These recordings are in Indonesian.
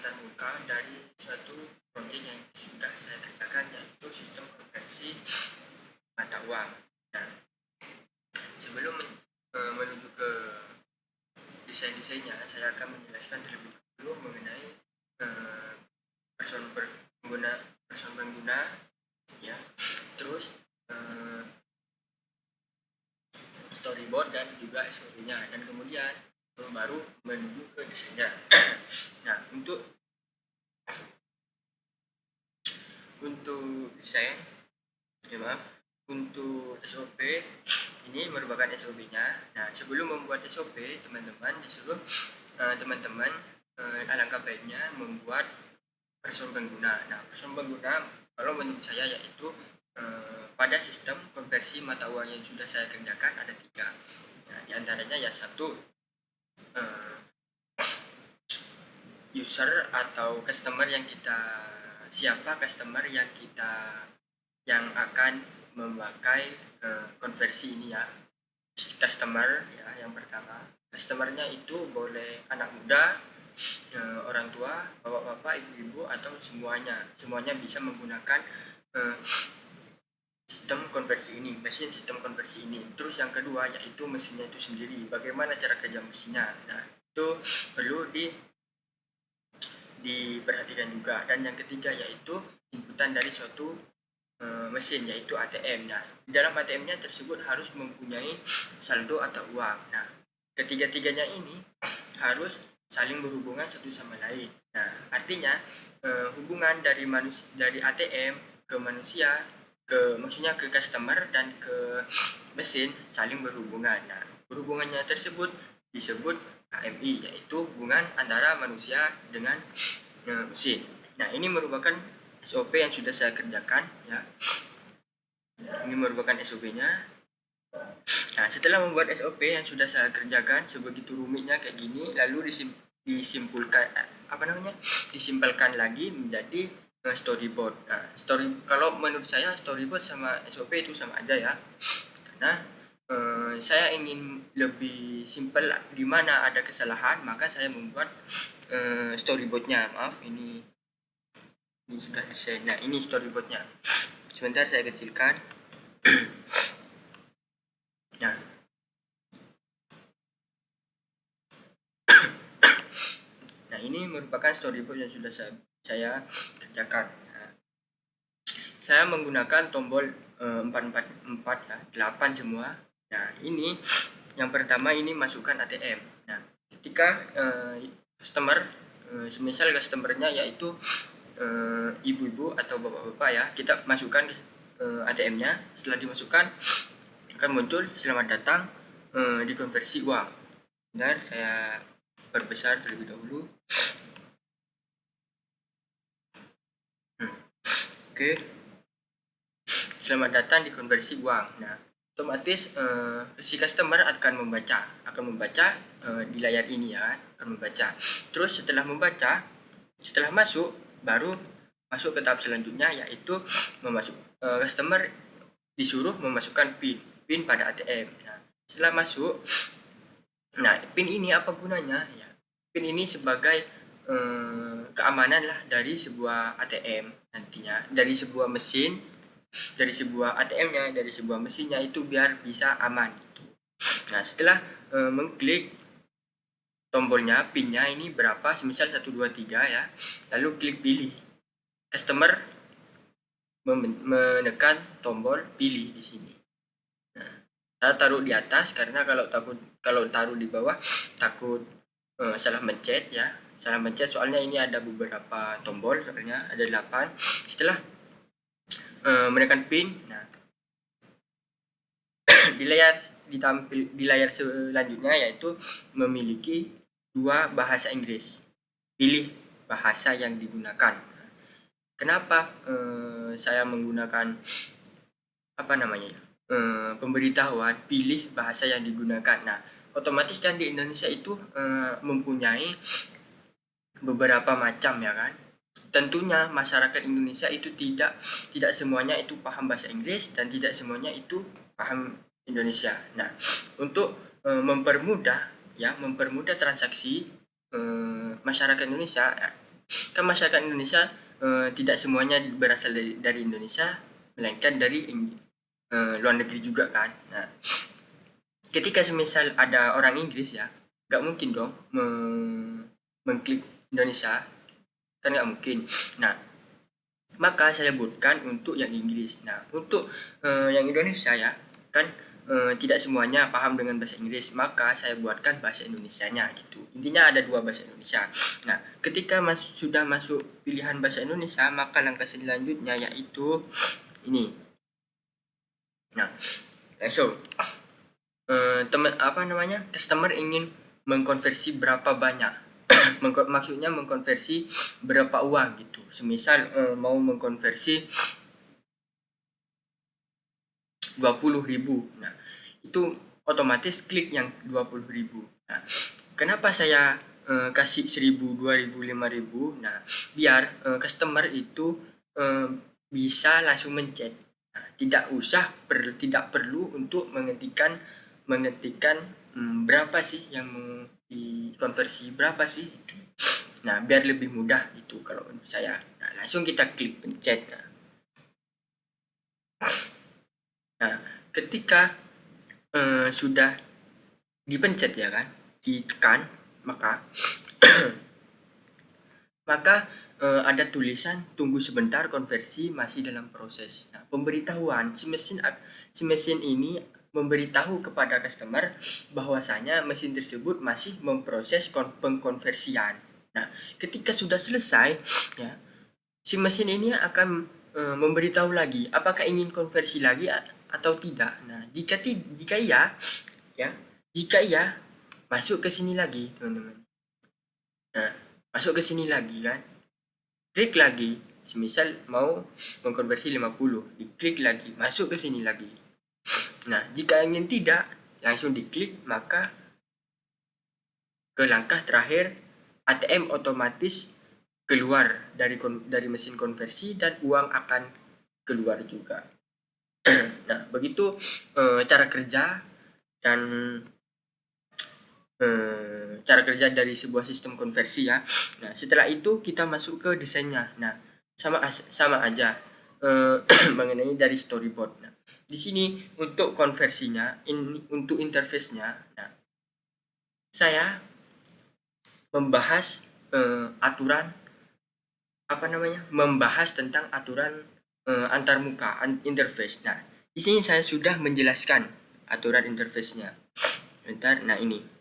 tatap muka dari suatu proyek yang sudah saya kerjakan, yaitu sistem konversi mata uang. Nah, sebelum menuju ke desain-desainnya, saya akan menjelaskan terlebih dahulu mengenai person pengguna, ya, terus storyboard dan juga SOP-nya, dan kemudian baru menuju ke desainnya. Nah, untuk desain, untuk SOP ini merupakan SOP-nya. Nah, sebelum membuat SOP, teman-teman disuruh alangkah baiknya membuat person pengguna. Nah, person pengguna kalau menurut saya yaitu pada sistem konversi mata uang yang sudah saya kerjakan ada 3. Nah, diantaranya ya 1 user atau customer yang akan memakai konversi ini, ya. Customer, ya, yang pertama. Customernya itu boleh anak muda, orang tua, bapak-bapak, ibu-ibu, atau semuanya bisa menggunakan mesin sistem konversi ini. Terus yang kedua yaitu mesinnya itu sendiri, bagaimana cara kerja mesinnya. Nah, itu perlu diperhatikan juga. Dan yang ketiga yaitu inputan dari suatu mesin, yaitu ATM. Nah, di dalam ATM-nya tersebut harus mempunyai saldo atau uang. Nah, ketiga-tiganya ini harus saling berhubungan satu sama lain. Nah, artinya hubungan dari ATM ke manusia, maksudnya ke customer dan ke mesin saling berhubungan. Nah, berhubungannya tersebut disebut HMI, yaitu hubungan antara manusia dengan mesin. Nah, ini merupakan SOP yang sudah saya kerjakan, ya. Ini merupakan SOP-nya. Nah, setelah membuat SOP yang sudah saya kerjakan sebegitu rumitnya kayak gini, lalu disimpelkan lagi menjadi storyboard. Nah, kalau menurut saya storyboard sama SOP itu sama aja, ya. Karena saya ingin lebih simpel, di mana ada kesalahan maka saya membuat storyboardnya. Maaf, ini sudah desain. Nah, ini storyboardnya. Sebentar saya kecilkan. Nah, ini merupakan storyboard yang sudah saya kerjakan. Nah, saya menggunakan tombol 444, ya, 8 semua. Nah, ini yang pertama ini masukkan ATM. Nah, ketika customer, semisal customernya yaitu ibu-ibu atau bapak-bapak, ya, kita masukkan ATM-nya. Setelah dimasukkan akan muncul selamat datang di konversi uang. Dan saya perbesar terlebih dahulu. Oke. Selamat datang di konversi uang. Nah, otomatis si customer akan membaca di layar ini, ya, akan membaca. Terus setelah masuk, baru masuk ke tahap selanjutnya, yaitu customer disuruh memasukkan PIN pada ATM. Nah, setelah masuk, nah, PIN ini apa gunanya? Ya, PIN ini sebagai keamanan lah dari sebuah ATM nantinya, dari sebuah mesin, dari sebuah ATM-nya, dari sebuah mesinnya, itu biar bisa aman gitu. Nah, setelah mengklik tombolnya, PIN-nya ini berapa, semisal 123, ya, lalu klik pilih. Customer menekan tombol pilih di sini. Nah, saya taruh di atas karena kalau taruh di bawah takut salah mencet, ya. Salah mencet soalnya ini ada beberapa tombol, soalnya ada 8. Setelah menekan PIN, nah, di layar selanjutnya yaitu memiliki 2 bahasa Inggris. Pilih bahasa yang digunakan. Kenapa saya menggunakan pemberitahuan pilih bahasa yang digunakan? Nah, otomatis kan di Indonesia itu mempunyai beberapa macam, ya kan. Tentunya masyarakat Indonesia itu tidak semuanya itu paham bahasa Inggris dan tidak semuanya itu paham Indonesia. Nah, untuk mempermudah transaksi masyarakat Indonesia, Kan masyarakat Indonesia tidak semuanya berasal dari Indonesia, melainkan dari luar negeri juga kan. Nah, ketika semisal ada orang Inggris ya, nggak mungkin dong mengklik Indonesia, kan nggak mungkin. Nah, maka saya buatkan untuk yang Inggris. Nah, untuk yang Indonesia ya, kan tidak semuanya paham dengan bahasa Inggris, maka saya buatkan bahasa Indonesianya gitu. Intinya ada 2 bahasa Indonesia. Nah, ketika sudah masuk pilihan bahasa Indonesia, maka langkah selanjutnya yaitu ini. Nah, langsung customer ingin mengkonversi berapa banyak. Maksudnya mengkonversi berapa uang gitu. Semisal mau mengkonversi 20.000. Nah, itu otomatis klik yang 20.000. Nah, kenapa saya kasih 1.000, 2.000, 5.000? Nah, biar customer itu bisa langsung mencet. Nah, tidak perlu untuk mengetikkan berapa sih yang mau dikonversi, berapa sih. Nah, biar lebih mudah gitu kalau untuk saya. Nah, langsung kita klik pencet. Nah, ketika sudah dipencet ya kan, ditekan, maka ada tulisan tunggu sebentar, konversi masih dalam proses. Nah, pemberitahuan si mesin ini memberitahu kepada customer bahwasanya mesin tersebut masih memproses pengkonversian. Nah, ketika sudah selesai ya, si mesin ini akan memberitahu lagi apakah ingin konversi lagi atau tidak. Nah, jika iya ya, jika iya, masuk ke sini lagi, teman-teman. Nah, masuk ke sini lagi kan. Klik lagi, semisal mau mengkonversi 50, diklik lagi, masuk ke sini lagi. Nah, jika ingin tidak, langsung diklik, maka ke langkah terakhir, ATM otomatis keluar dari mesin konversi dan uang akan keluar juga. Nah, begitu cara kerja dan cara kerja dari sebuah sistem konversi ya. Nah, setelah itu kita masuk ke desainnya. Nah, sama aja mengenai dari storyboard. Nah, di sini untuk konversinya, untuk interface-nya, nah, saya membahas membahas tentang aturan antarmuka interface. Nah, di sini saya sudah menjelaskan aturan interface-nya. Bentar, nah ini.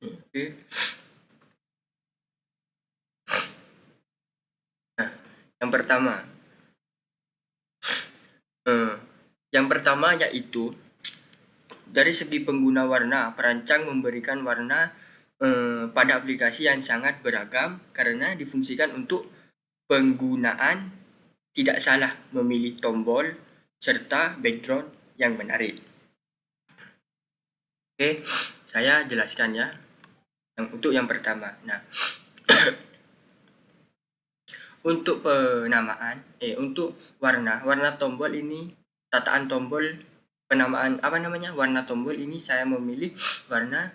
Oke. Nah, yang pertama yaitu dari segi pengguna warna, perancang memberikan warna pada aplikasi yang sangat beragam karena difungsikan untuk penggunaan tidak salah memilih tombol serta background yang menarik. Oke, saya jelaskan ya. Untuk yang pertama. Nah, untuk penamaan, untuk warna tombol ini, tataan tombol, penamaan warna tombol ini saya memilih warna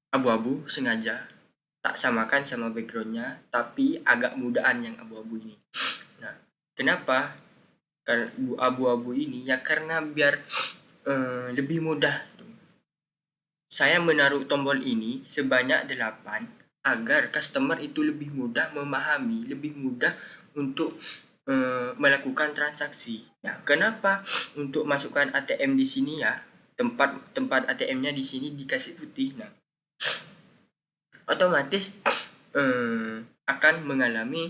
abu-abu sengaja, tak samakan sama backgroundnya, tapi agak mudaan yang abu-abu ini. Nah, kenapa abu-abu ini? Ya karena biar lebih mudah. Saya menaruh tombol ini sebanyak 8 agar customer itu lebih mudah memahami, lebih mudah untuk melakukan transaksi. Nah, kenapa untuk masukkan ATM di sini ya, tempat ATM-nya di sini dikasih putih. Nah, otomatis akan mengalami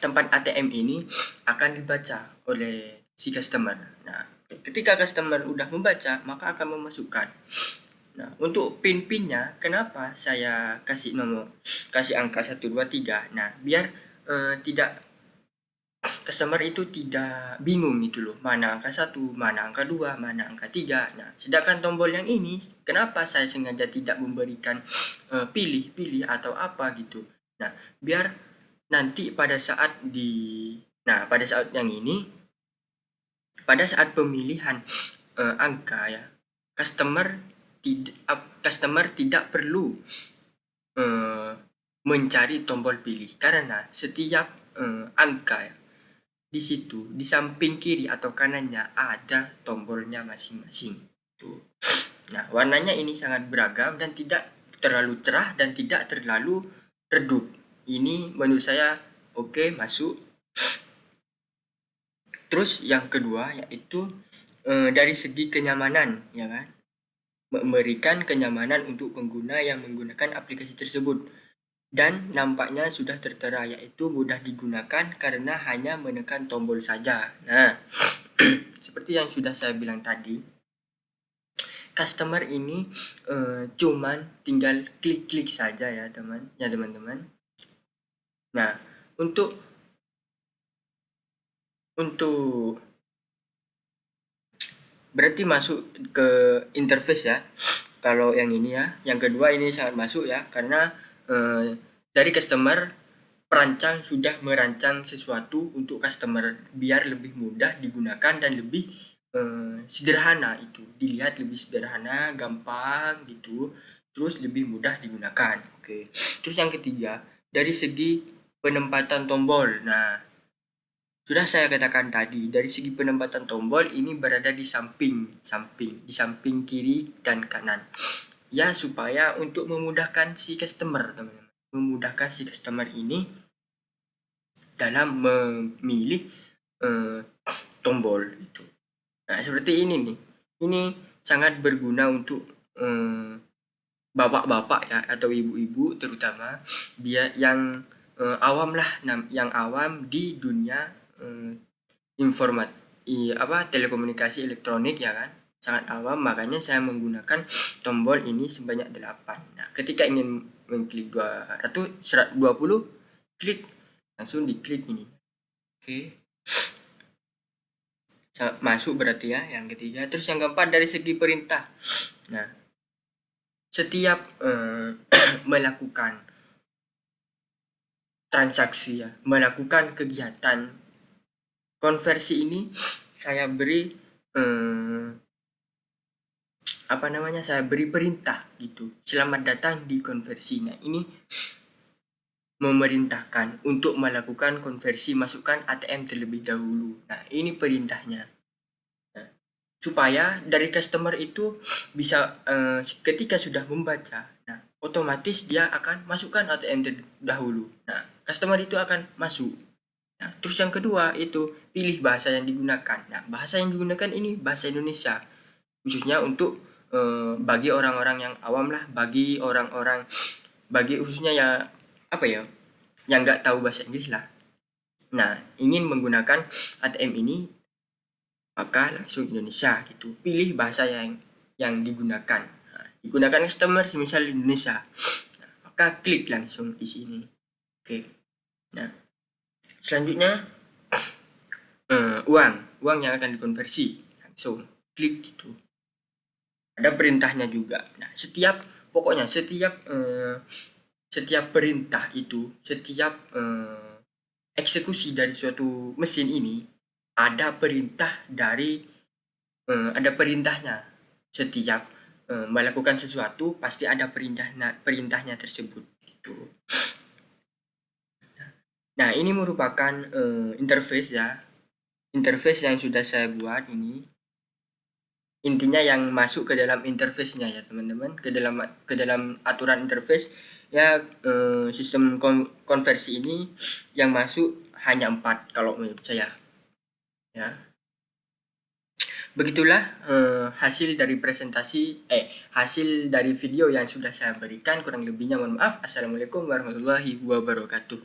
tempat ATM ini akan dibaca oleh si customer. Nah, ketika customer udah membaca, maka akan memasukkan. Nah, untuk pin-pinnya, kenapa saya kasih angka 1, 2, 3? Nah, biar tidak customer itu tidak bingung gitu loh, mana angka 1, mana angka 2, mana angka 3. Nah, sedangkan tombol yang ini, kenapa saya sengaja tidak memberikan pilih atau apa gitu. Nah, biar nanti pada saat yang ini, pada saat pemilihan angka ya, customer tidak perlu mencari tombol pilih, karena setiap angka ya, di situ di samping kiri atau kanannya ada tombolnya masing-masing. Tuh. Nah, warnanya ini sangat beragam dan tidak terlalu cerah dan tidak terlalu redup. Ini menurut saya oke, masuk. Terus yang kedua yaitu dari segi kenyamanan, ya kan? Memberikan kenyamanan untuk pengguna yang menggunakan aplikasi tersebut. Dan nampaknya sudah tertera, yaitu mudah digunakan karena hanya menekan tombol saja. Nah, seperti yang sudah saya bilang tadi, customer ini cuman tinggal klik-klik saja ya teman-teman. Nah, untuk berarti masuk ke interface ya. Kalau yang ini ya, yang kedua ini sangat masuk ya, karena dari customer, perancang sudah merancang sesuatu untuk customer biar lebih mudah digunakan dan lebih sederhana, itu dilihat lebih sederhana, gampang gitu, terus lebih mudah digunakan. Oke. Terus yang ketiga, dari segi penempatan tombol. Nah, sudah saya katakan tadi, dari segi penempatan tombol ini berada di samping kiri dan kanan. Ya, supaya untuk memudahkan si customer, teman-teman. Memudahkan si customer ini dalam memilih tombol itu. Nah, seperti ini nih. Ini sangat berguna untuk bapak-bapak ya, atau ibu-ibu terutama, biar yang awam lah, yang awam di dunia telekomunikasi elektronik ya kan, sangat awam. Makanya saya menggunakan tombol ini sebanyak 8. Nah, ketika ingin mengklik 120, klik, langsung diklik ini. Oke. Masuk berarti ya yang ketiga. Terus yang keempat, dari segi perintah. Nah, setiap melakukan transaksi ya, melakukan kegiatan konversi ini, saya beri saya beri perintah gitu. Selamat datang di konversi. Nah, ini memerintahkan untuk melakukan konversi, masukkan ATM terlebih dahulu. Nah, ini perintahnya. Nah, supaya dari customer itu bisa ketika sudah membaca, nah, otomatis dia akan masukkan ATM terlebih dahulu. Nah, customer itu akan masuk. Nah, terus yang kedua itu pilih bahasa yang digunakan. Nah, bahasa yang digunakan ini bahasa Indonesia, khususnya untuk bagi orang-orang yang awam lah, bagi khususnya yang nggak tahu bahasa Inggris lah. Nah, ingin menggunakan ATM ini, maka langsung Indonesia gitu. Pilih bahasa yang digunakan. Nah, digunakan customer misal Indonesia. Nah, maka klik langsung di sini. Oke. Nah, selanjutnya uang yang akan dikonversi, langsung klik gitu. Ada perintahnya juga. Nah, setiap perintah itu, setiap eksekusi dari suatu mesin ini ada perintahnya. Setiap melakukan sesuatu pasti ada perintahnya tersebut gitu. Nah, ini merupakan interface ya. Interface yang sudah saya buat ini. Intinya yang masuk ke dalam interface-nya ya teman-teman, ke dalam aturan interface ya, sistem konversi ini yang masuk hanya 4 kalau menurut saya ya. Begitulah hasil dari video yang sudah saya berikan. Kurang lebihnya mohon maaf. Assalamualaikum warahmatullahi wabarakatuh.